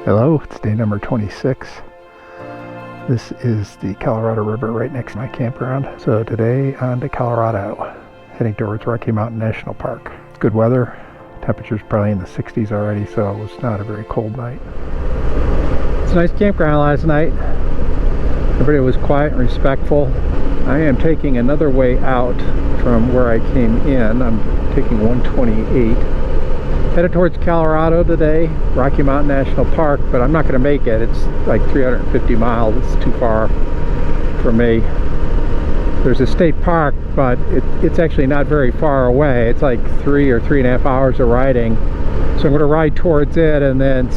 Hello, it's day number 26. This is the Colorado River right next to my campground. So today on to Colorado, heading towards Rocky Mountain National Park. It's good weather. Temperature's probably in the 60s already, so it was not a very cold night. It's a nice campground last night. Everybody was quiet and respectful. I am taking another way out from where I came in. I'm taking 128. Headed towards Colorado today, Rocky Mountain National Park, but I'm not going to make it. It's like 350 miles. It's too far for me. There's a state park, but it's actually not very far away. It's like 3 or 3.5 hours of riding. So I'm going to ride towards it and then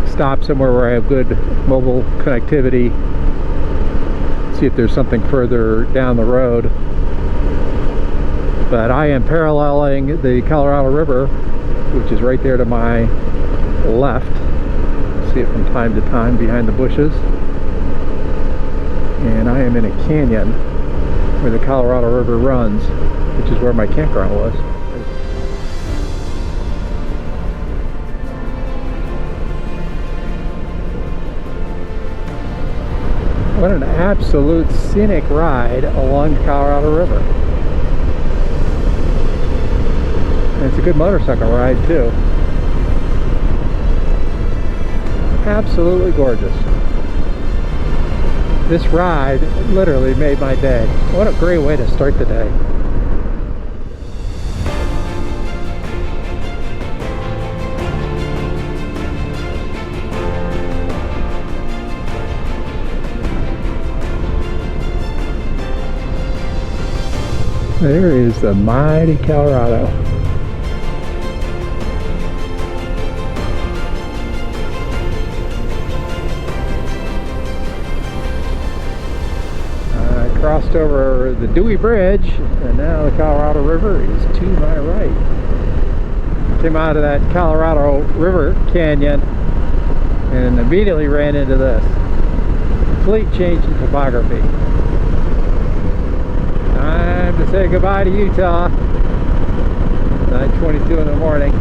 stop somewhere where I have good mobile connectivity. See if there's something further down the road. But I am paralleling the Colorado River, which is right there to my left. See it from time to time behind the bushes. And I am in a canyon where the Colorado River runs, which is where my campground was. What an absolute scenic ride along the Colorado River. And it's a good motorcycle ride too. Absolutely gorgeous. This ride literally made my day. What a great way to start the day. There is the mighty Colorado. I crossed over the Dewey Bridge, and now the Colorado River is to my right. Came out of that Colorado River canyon and immediately ran into this. Complete change in topography. Time to say goodbye to Utah. 9:22 in the morning.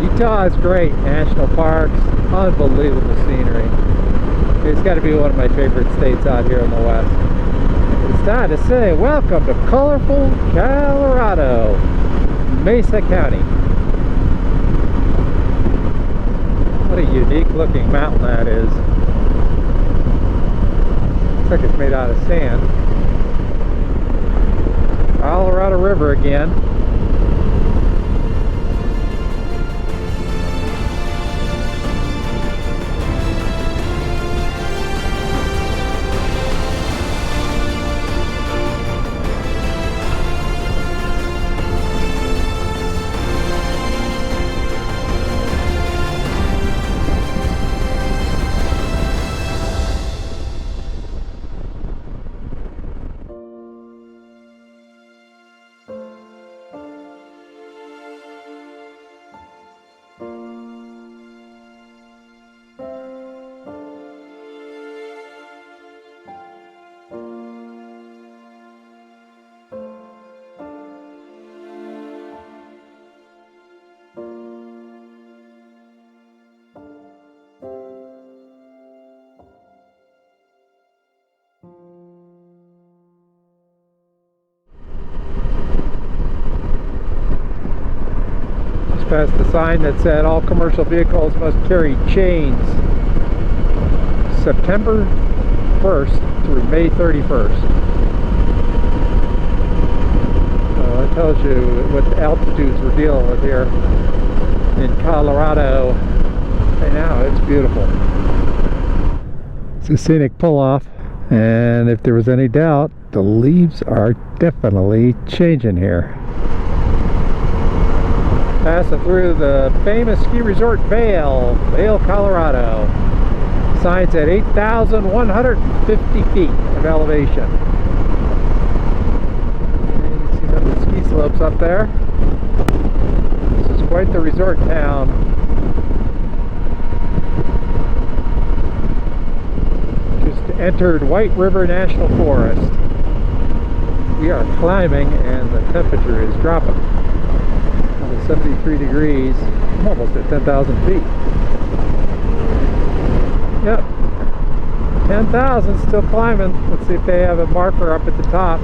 Utah is great. National parks, unbelievable scenery. It's got to be one of my favorite states out here in the West. It's time to say welcome to colorful Colorado, Mesa County. What a unique looking mountain that is. Looks like it's made out of sand. Colorado River again. Past the sign that said all commercial vehicles must carry chains. September 1st through May 31st. That tells you what altitudes we're dealing with here in Colorado. Right now it's beautiful. It's a scenic pull-off, and if there was any doubt, the leaves are definitely changing here. Passing through the famous ski resort Vail, Colorado. Signs at 8,150 feet of elevation. And you can see some of the ski slopes up there. This is quite the resort town. Just entered White River National Forest. We are climbing and the temperature is dropping. 73 degrees. I'm almost at 10,000 feet. Yep. 10,000, still climbing. Let's see if they have a marker up at the top.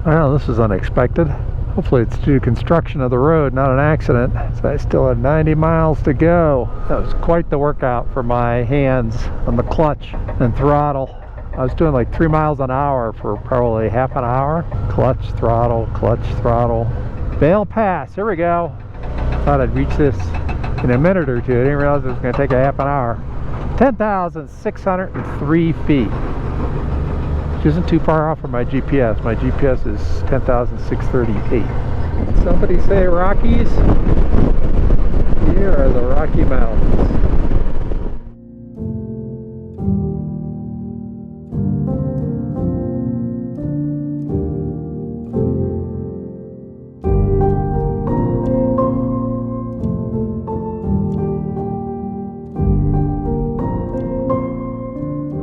Well, this is unexpected. Hopefully it's due to construction of the road, not an accident. So I still have 90 miles to go. That was quite the workout for my hands on the clutch and throttle. I was doing like 3 miles an hour for probably half an hour. Clutch, throttle, Vail Pass, here we go. Thought I'd reach this in a minute or two. I didn't realize it was going to take a half an hour. 10,603 feet. Which isn't too far off from my GPS. My GPS is 10,638. Somebody say Rockies? Here are the Rocky Mountains.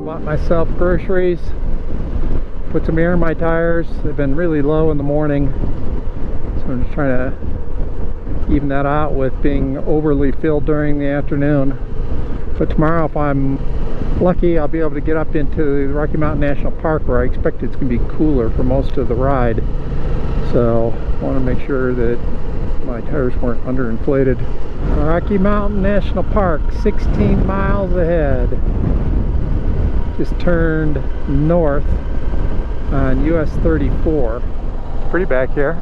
Bought myself groceries. Put some air in my tires. They've been really low in the morning, so I'm just trying to even that out with being overly filled during the afternoon. But tomorrow, if I'm lucky, I'll be able to get up into the Rocky Mountain National Park, where I expect it's going to be cooler for most of the ride. So I want to make sure that my tires weren't underinflated. Rocky Mountain National Park, 16 miles ahead. Just turned north on US 34. Pretty back here.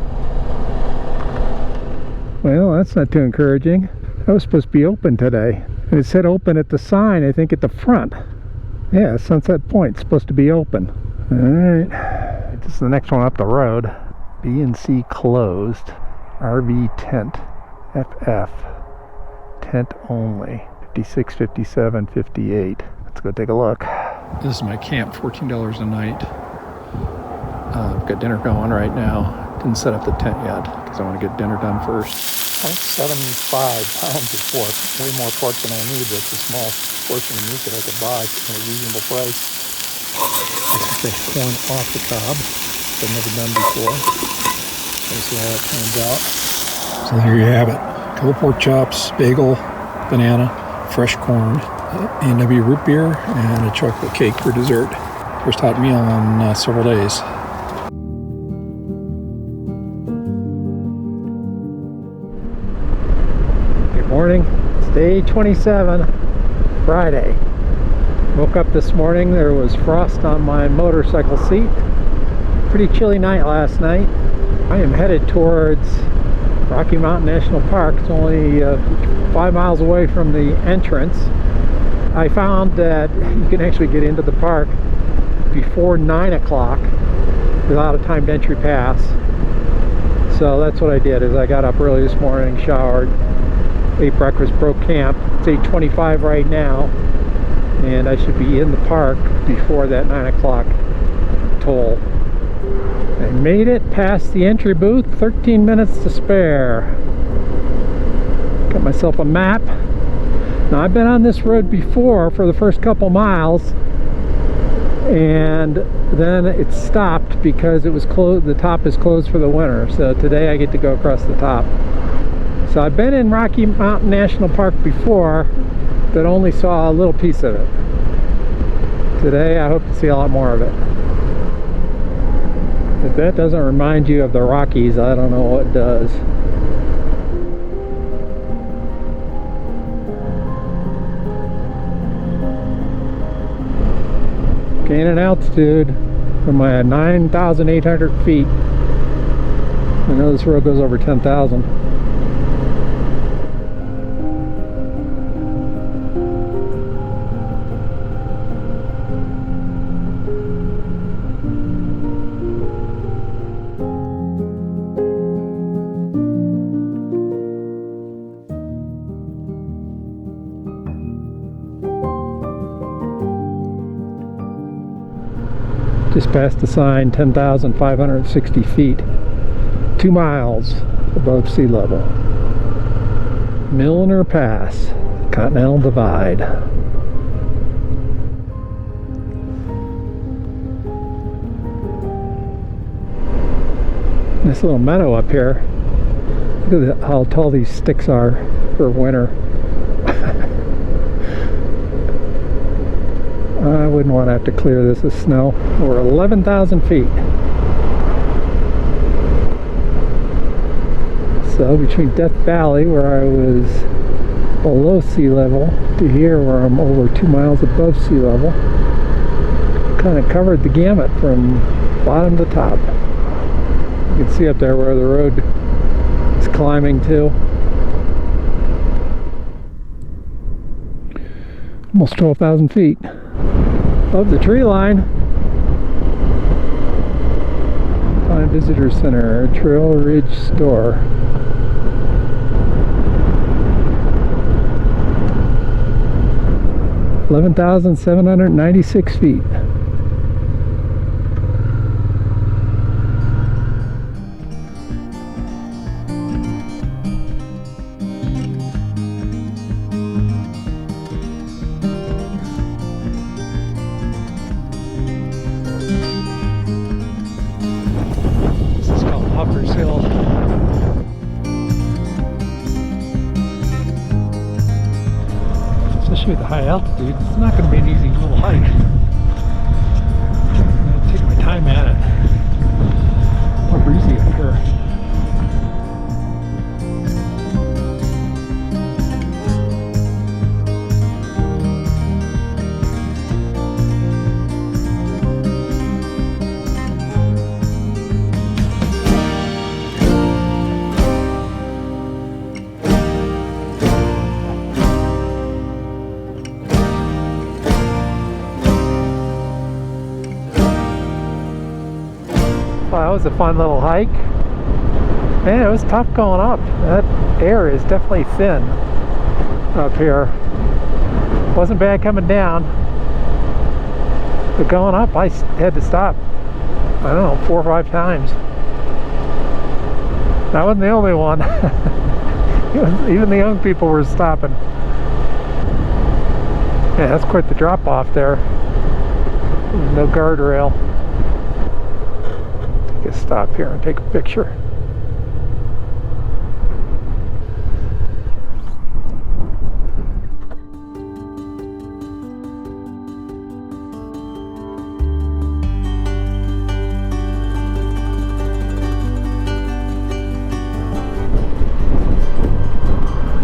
Well, that's not too encouraging. That was supposed to be open today, and it said open at the sign, I think at the front. Yeah, Sunset Point, supposed to be open. Alright, this is the next one up the road. B&C closed. RV tent, FF, tent only, 56, 57, 58. Let's go take a look. This is my camp, $14 a night. I've got dinner going right now. Didn't set up the tent yet because I want to get dinner done first. 0.75 pounds of pork. Way more pork than I need. That's a small portion of meat that I could buy at a reasonable price. Fresh corn off the cob. I've never done before. Let's see how that turns out. So there you have it. A couple pork chops, bagel, banana, fresh corn, A&W root beer, and a chocolate cake for dessert. First hot meal in several days. Morning. It's day 27, Friday. Woke up this morning, there was frost on my motorcycle seat. Pretty chilly night last night. I am headed towards Rocky Mountain National Park. It's only 5 miles away from the entrance. I found that you can actually get into the park before 9 o'clock without a timed entry pass. So that's what I did, is I got up early this morning, showered, ate breakfast, broke camp. It's 8:25 right now, and I should be in the park before that 9 o'clock toll. I made it past the entry booth, 13 minutes to spare. Got myself a map. Now, I've been on this road before for the first couple miles, and then it stopped because it was closed. The top is closed for the winter, so today I get to go across the top. So I've been in Rocky Mountain National Park before, but only saw a little piece of it. Today I hope to see a lot more of it. If that doesn't remind you of the Rockies, I don't know what does. Gaining altitude from my 9,800 feet. I know this road goes over 10,000. Just past the sign, 10,560 feet, 2 miles above sea level. Milner Pass, Continental Divide. Nice little meadow up here. Look at how tall these sticks are for winter. I wouldn't want to have to clear this with snow. We're 11,000 feet. So between Death Valley, where I was below sea level, to here where I'm over 2 miles above sea level, kind of covered the gamut from bottom to top. You can see up there where the road is climbing to. Almost 12,000 feet above the tree line. Alpine Visitor Center, Trail Ridge Store. $11,796 feet. This is called Huffers Hill. Especially with the high altitude, it's not going to be an easy little hike. I'm going to take my time at it. More breezy up here. Well, that was a fun little hike. Man, it was tough going up. That air is definitely thin up here. Wasn't bad coming down, but going up I had to stop, I don't know, 4 or 5 times. I wasn't the only one. Even the young people were stopping. Yeah, that's quite the drop off there. There's no guardrail. Stop here and take a picture.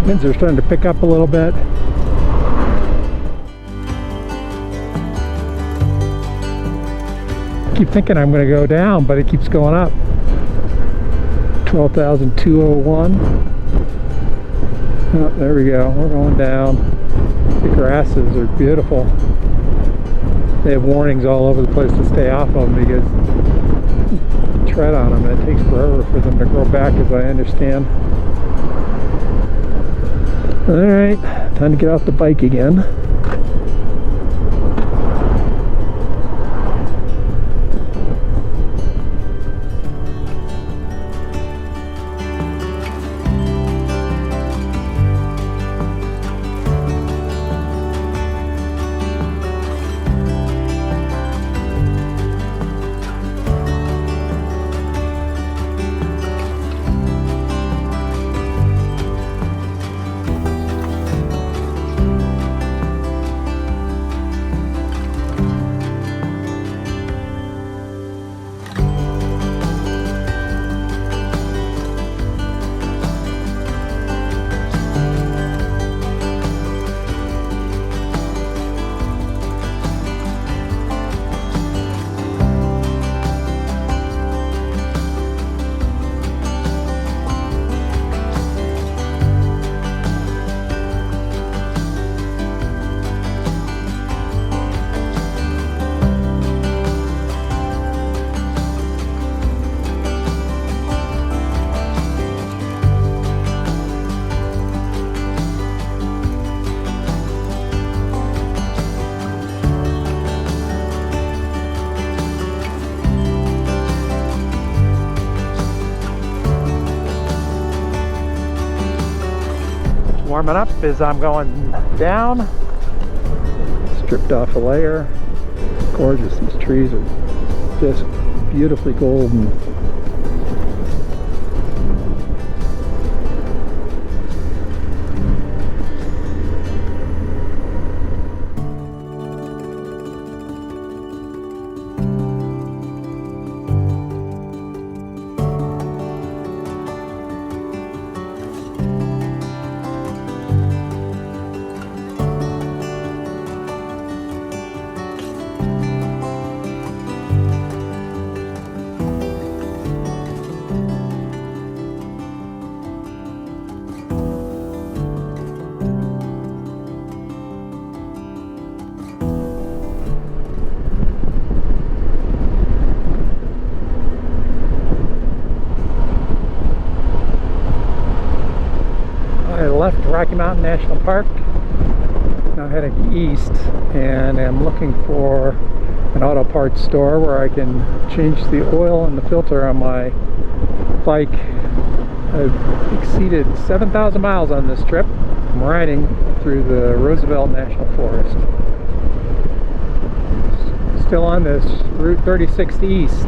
Winds are starting to pick up a little bit. Keep thinking I'm going to go down, but it keeps going up. 12,201. Oh, there we go. We're going down. The grasses are beautiful. They have warnings all over the place to stay off of them because you tread on them and it takes forever for them to grow back, as I understand. Alright, time to get off the bike again. Warming up as I'm going down. Stripped off a layer. Gorgeous. These trees are just beautifully golden. left Rocky Mountain National Park. Now heading east, and I'm looking for an auto parts store where I can change the oil and the filter on my bike. I've exceeded 7,000 miles on this trip. I'm riding through the Roosevelt National Forest. Still on this Route 36 east.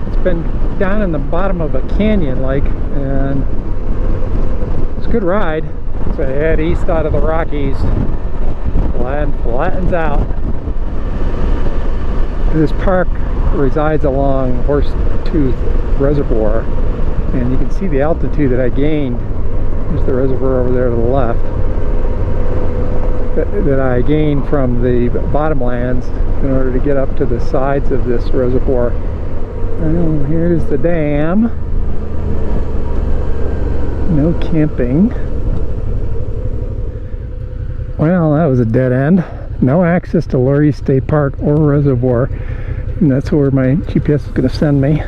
It's been down in the bottom of a canyon and it's a good ride. So I head east out of the Rockies and flattens out. This park resides along Horsetooth Reservoir, and you can see the altitude that I gained. There's the reservoir over there to the left. That I gained from the bottomlands in order to get up to the sides of this reservoir. Oh, here's the dam. No camping. Well, that was a dead end. No access to Lurie State Park or reservoir. And that's where my GPS is going to send me.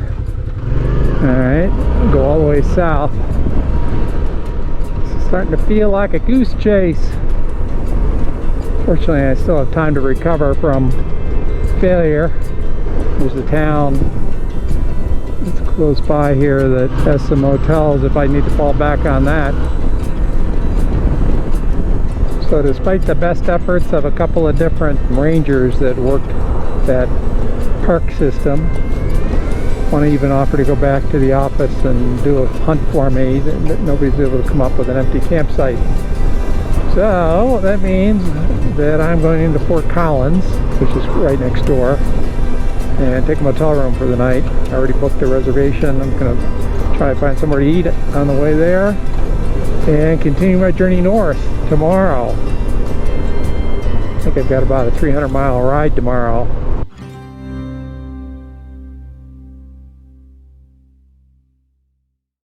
Alright, go all the way south. It's starting to feel like a goose chase. Fortunately, I still have time to recover from failure. There's a town that's close by here that has some hotels if I need to fall back on that. So despite the best efforts of a couple of different rangers that work that park system, one even offered to go back to the office and do a hunt for me, nobody's able to come up with an empty campsite. So that means that I'm going into Fort Collins, which is right next door, and take a motel room for the night. I already booked a reservation. I'm going to try to find somewhere to eat on the way there and continue my journey north tomorrow. I think I've got about a 300-mile ride tomorrow.